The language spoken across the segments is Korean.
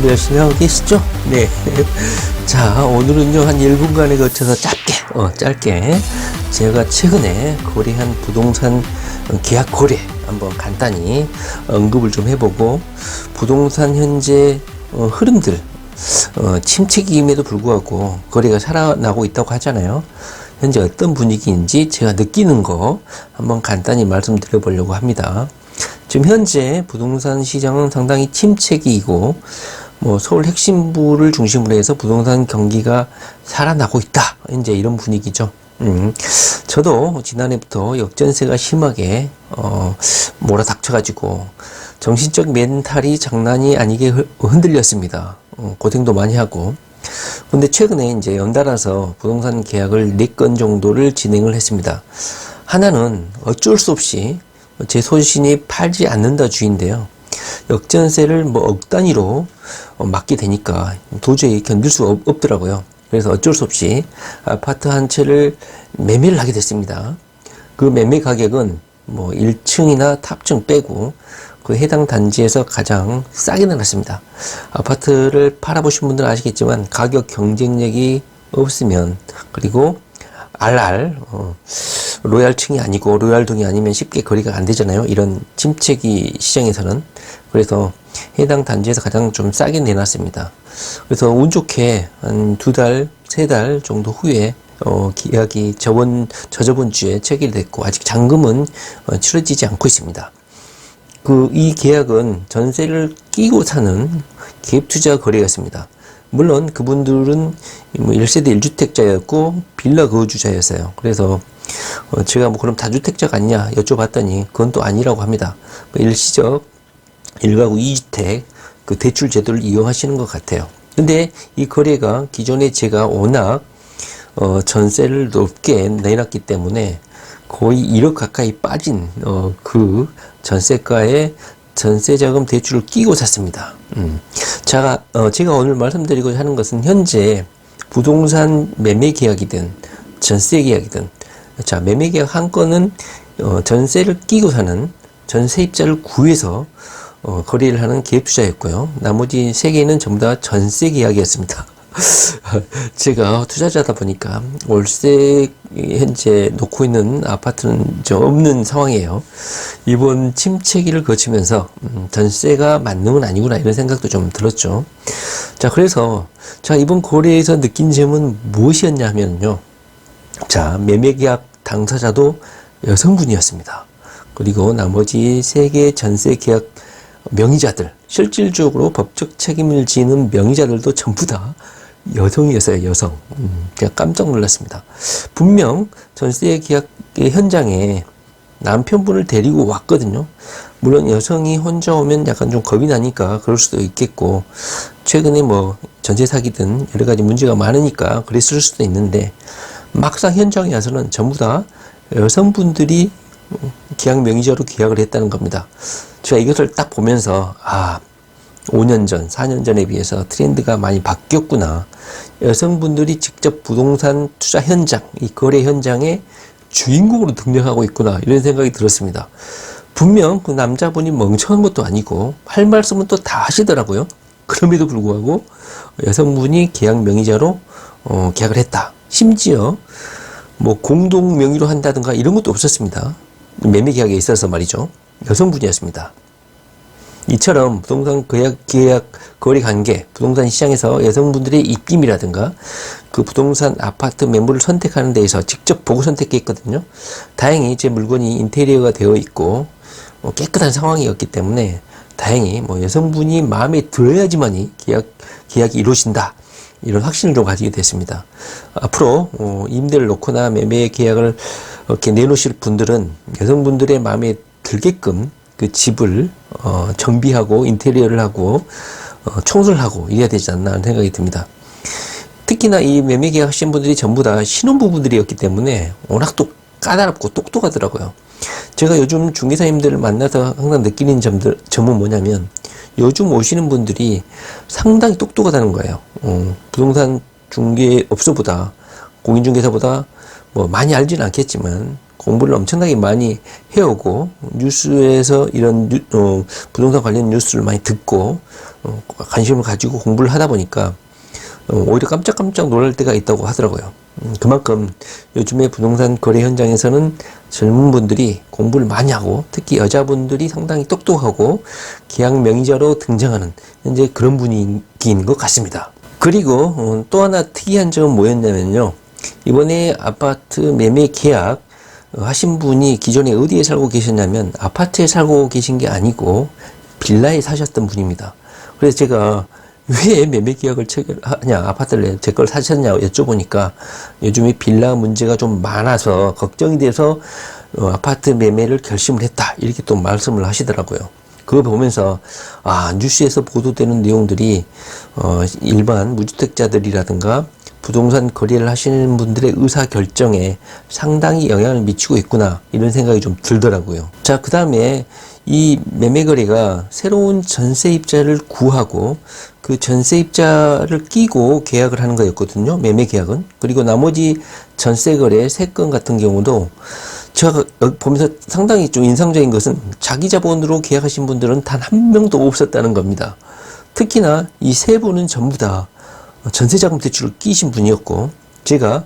다들 열심히 하고 계시죠? 네. 자, 오늘은요, 한 1분간에 걸쳐서 짧게 제가 최근에 거래한 부동산 계약 거래 한번 간단히 언급을 좀 해보고, 부동산 현재 흐름들, 침체기임에도 불구하고 거래가 살아나고 있다고 하잖아요. 현재 어떤 분위기인지 제가 느끼는 거 한번 간단히 말씀드려 보려고 합니다. 지금 현재 부동산 시장은 상당히 침체기이고, 서울 핵심부를 중심으로 해서 부동산 경기가 살아나고 있다, 이제 이런 분위기죠. 저도 지난해부터 역전세가 심하게 몰아닥쳐가지고 정신적 멘탈이 장난이 아니게 흔들렸습니다. 고생도 많이 하고. 근데 최근에 이제 연달아서 부동산 계약을 4건 정도를 진행을 했습니다. 하나는 어쩔 수 없이 제 소신이 팔지 않는다 주의인데요. 역전세를 억 단위로 맞게 되니까 도저히 견딜 수 없더라고요. 그래서 어쩔 수 없이 아파트 한 채를 매매를 하게 됐습니다. 그 매매 가격은 1층이나 탑층 빼고 그 해당 단지에서 가장 싸게 내놨습니다. 아파트를 팔아보신 분들은 아시겠지만 가격 경쟁력이 없으면, 그리고 로얄층이 아니고 로얄동이 아니면 쉽게 거래가 안 되잖아요. 이런 침체기 시장에서는. 그래서 해당 단지에서 가장 좀 싸게 내놨습니다. 그래서 운 좋게 한 2달, 3달 정도 후에 계약이 저저번 주에 체결됐고, 아직 잔금은 치러지지 않고 있습니다. 이 계약은 전세를 끼고 사는 갭투자 거래였습니다. 물론 그분들은 1세대 1주택자였고 빌라 거주자였어요. 그래서 제가 그럼 다주택자 같냐 여쭤봤더니 그건 또 아니라고 합니다. 일시적 1가구 2주택 그 대출 제도를 이용하시는 것 같아요. 근데 이 거래가 기존에 제가 워낙 전세를 높게 내놨기 때문에 거의 1억 가까이 빠진 그 전세가에 전세자금 대출을 끼고 샀습니다. 제가 오늘 말씀드리고자 하는 것은 현재 부동산 매매 계약이든 전세 계약이든, 자, 매매 계약 한 건은 전세를 끼고 사는 전세입자를 구해서 거래를 하는 계획투자였고요. 나머지 3개는 전부 다 전세 계약이었습니다. 제가 투자자다 보니까 월세 현재 놓고 있는 아파트는 없는 상황이에요. 이번 침체기를 거치면서 전세가 만능은 아니구나, 이런 생각도 좀 들었죠. 자, 그래서 이번 거래에서 느낀 점은 무엇이었냐 하면요, 자, 매매계약 당사자도 여성분이었습니다. 그리고 나머지 3개 전세 계약 명의자들, 실질적으로 법적 책임을 지는 명의자들도 전부 다 여성이었어요. 여성. 제가 깜짝 놀랐습니다. 분명 전세 계약의 현장에 남편분을 데리고 왔거든요. 물론 여성이 혼자 오면 약간 좀 겁이 나니까 그럴 수도 있겠고, 최근에 전세 사기든 여러 가지 문제가 많으니까 그랬을 수도 있는데, 막상 현장에 와서는 전부 다 여성분들이 계약 명의자로 계약을 했다는 겁니다. 제가 이것을 딱 보면서 5년 전, 4년 전에 비해서 트렌드가 많이 바뀌었구나. 여성분들이 직접 부동산 투자 현장, 이 거래 현장의 주인공으로 등장하고 있구나, 이런 생각이 들었습니다. 분명 그 남자분이 멍청한 것도 아니고 할 말씀은 또 다 하시더라고요. 그럼에도 불구하고 여성분이 계약 명의자로 계약을 했다. 심지어 공동 명의로 한다든가 이런 것도 없었습니다. 매매 계약에 있어서 말이죠. 여성분이었습니다. 이처럼 부동산 계약 거래 관계, 부동산 시장에서 여성분들의 입김이라든가 그 부동산 아파트 매물을 선택하는 데에서 직접 보고 선택했거든요. 다행히 제 물건이 인테리어가 되어 있고 깨끗한 상황이었기 때문에 다행히 여성분이 마음에 들어야지만이 계약이 이루어진다, 이런 확신을 좀 가지게 됐습니다. 앞으로 임대를 놓거나 매매 계약을 이렇게 내놓으실 분들은 여성분들의 마음에 들게끔 그 집을 정비하고 인테리어를 하고 청소를 하고 이래야 되지 않나 하는 생각이 듭니다. 특히나 이 매매 계약 하신 분들이 전부 다 신혼부부들이었기 때문에 워낙 또 까다롭고 똑똑하더라고요. 제가 요즘 중개사님들을 만나서 항상 느끼는 점은 뭐냐면, 요즘 오시는 분들이 상당히 똑똑하다는 거예요. 부동산 중개업소보다, 공인중개사보다 많이 알지는 않겠지만 공부를 엄청나게 많이 해오고 뉴스에서 이런 부동산 관련 뉴스를 많이 듣고 관심을 가지고 공부를 하다 보니까 오히려 깜짝깜짝 놀랄 때가 있다고 하더라고요. 그만큼 요즘에 부동산 거래 현장에서는 젊은 분들이 공부를 많이 하고 특히 여자분들이 상당히 똑똑하고 계약 명의자로 등장하는 현재 그런 분위기인 것 같습니다. 그리고 또 하나 특이한 점은 뭐였냐면요. 이번에 아파트 매매 계약 하신 분이 기존에 어디에 살고 계셨냐면 아파트에 살고 계신 게 아니고 빌라에 사셨던 분입니다. 그래서 제가 왜 매매 계약을 체결하냐, 아파트를 제 걸 사셨냐고 여쭤보니까 요즘에 빌라 문제가 좀 많아서 걱정이 돼서 아파트 매매를 결심을 했다, 이렇게 또 말씀을 하시더라고요. 그거 보면서 뉴스에서 보도되는 내용들이 일반 무주택자들이라든가 부동산 거래를 하시는 분들의 의사 결정에 상당히 영향을 미치고 있구나, 이런 생각이 좀 들더라고요. 자, 그 다음에 이 매매 거래가 새로운 전세입자를 구하고 그 전세입자를 끼고 계약을 하는 거였거든요, 매매 계약은. 그리고 나머지 전세 거래 3건 같은 경우도 제가 보면서 상당히 좀 인상적인 것은 자기 자본으로 계약하신 분들은 단 한 명도 없었다는 겁니다. 특히나 이 3분은 전부 다 전세자금 대출을 끼신 분이었고, 제가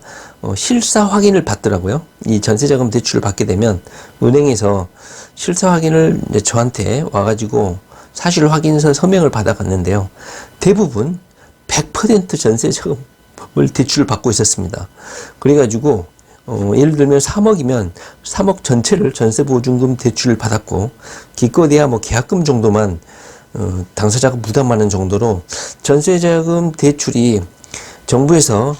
실사 확인을 받더라고요. 이 전세자금 대출을 받게 되면 은행에서 실사 확인을 저한테 와가지고 사실 확인서 서명을 받아갔는데요. 대부분 100% 전세자금을 대출을 받고 있었습니다. 그래가지고 예를 들면 3억이면 3억 전체를 전세보증금 대출을 받았고, 기껏해야 계약금 정도만 당사자가 부담하는 정도로 전세자금 대출이 정부에서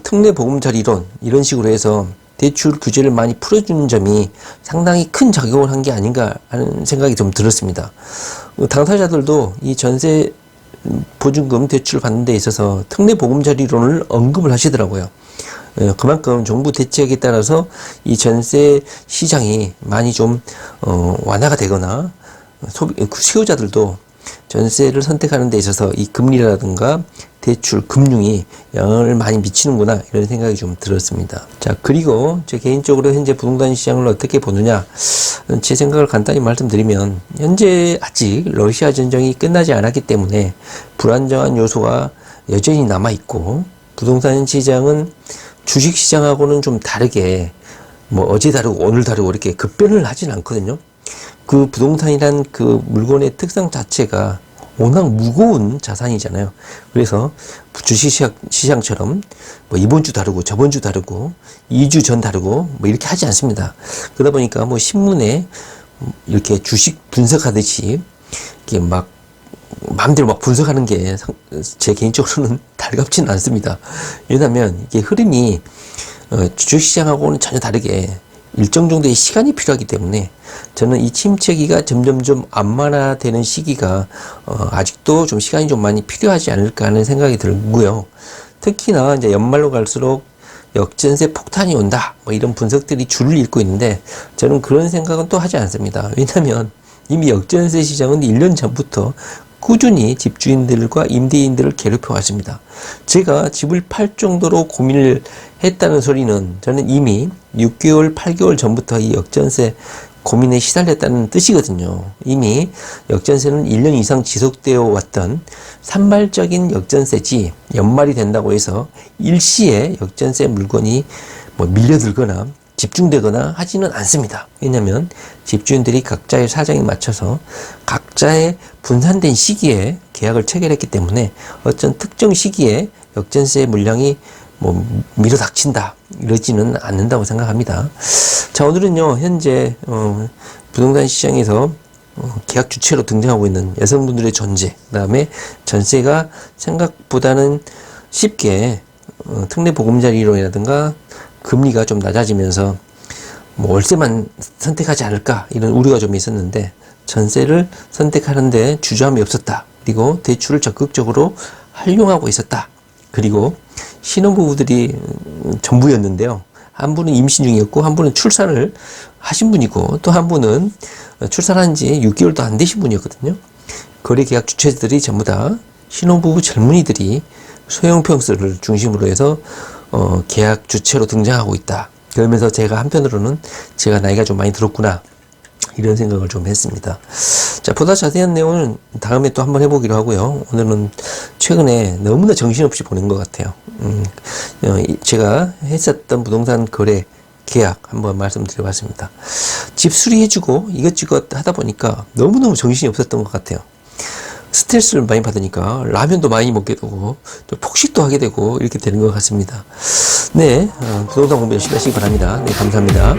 특례보금자리론 이런 식으로 해서 대출 규제를 많이 풀어주는 점이 상당히 큰 작용을 한 게 아닌가 하는 생각이 좀 들었습니다. 당사자들도 이 전세 보증금 대출을 받는 데 있어서 특례보금자리론을 언급을 하시더라고요. 그만큼 정부 대책에 따라서 이 전세 시장이 많이 좀 완화가 되거나 수요자들도 전세를 선택하는 데 있어서 이 금리라든가 대출, 금융이 영향을 많이 미치는구나, 이런 생각이 좀 들었습니다. 자, 그리고 제 개인적으로 현재 부동산 시장을 어떻게 보느냐, 제 생각을 간단히 말씀드리면 현재 아직 러시아 전쟁이 끝나지 않았기 때문에 불안정한 요소가 여전히 남아있고, 부동산 시장은 주식 시장하고는 좀 다르게 어제 다르고 오늘 다르고 이렇게 급변을 하진 않거든요. 그 부동산이란 그 물건의 특성 자체가 워낙 무거운 자산이잖아요. 그래서 주식시장처럼 이번 주 다르고 저번 주 다르고 2주 전 다르고 이렇게 하지 않습니다. 그러다 보니까 신문에 이렇게 주식 분석하듯이 이렇게 마음대로 분석하는 게 제 개인적으로는 달갑지는 않습니다. 왜냐하면 이게 흐름이 주식시장하고는 전혀 다르게 일정 정도의 시간이 필요하기 때문에 저는 이 침체기가 점점점 완만화되는 시기가 아직도 좀 시간이 좀 많이 필요하지 않을까 하는 생각이 들고요. 특히나 이제 연말로 갈수록 역전세 폭탄이 온다, 이런 분석들이 줄을 잇고 있는데 저는 그런 생각은 또 하지 않습니다. 왜냐하면 이미 역전세 시장은 1년 전부터 꾸준히 집주인들과 임대인들을 괴롭혀 왔습니다. 제가 집을 팔 정도로 고민을 했다는 소리는 저는 이미 6개월, 8개월 전부터 이 역전세 고민에 시달렸다는 뜻이거든요. 이미 역전세는 1년 이상 지속되어 왔던 산발적인 역전세지, 연말이 된다고 해서 일시에 역전세 물건이 밀려들거나 집중되거나 하지는 않습니다. 왜냐하면 집주인들이 각자의 사정에 맞춰서 각자의 분산된 시기에 계약을 체결했기 때문에 어떤 특정 시기에 역전세 물량이 밀어닥친다, 이러지는 않는다고 생각합니다. 자, 오늘은요, 현재 부동산 시장에서 계약 주체로 등장하고 있는 여성분들의 존재, 그 다음에 전세가 생각보다는 쉽게 특례보금자리론이라든가 금리가 좀 낮아지면서 월세만 선택하지 않을까, 이런 우려가 좀 있었는데 전세를 선택하는데 주저함이 없었다. 그리고 대출을 적극적으로 활용하고 있었다. 그리고 신혼부부들이 전부였는데요. 한 분은 임신 중이었고, 한 분은 출산을 하신 분이고, 또 한 분은 출산한 지 6개월도 안 되신 분이었거든요. 거래계약 주체들이 전부 다 신혼부부 젊은이들이 소형 평수를 중심으로 해서 계약 주체로 등장하고 있다. 그러면서 제가 한편으로는 제가 나이가 좀 많이 들었구나 이런 생각을 좀 했습니다. 자, 보다 자세한 내용은 다음에 또 한번 해보기로 하고요. 오늘은 최근에 너무나 정신없이 보낸 것 같아요. 제가 했었던 부동산 거래 계약 한번 말씀드려봤습니다. 집 수리해주고 이것저것 하다 보니까 너무너무 정신이 없었던 것 같아요. 스트레스를 많이 받으니까 라면도 많이 먹게 되고 또 폭식도 하게 되고 이렇게 되는 것 같습니다. 네, 부동산 공부 열심히 하시기 바랍니다. 네, 감사합니다.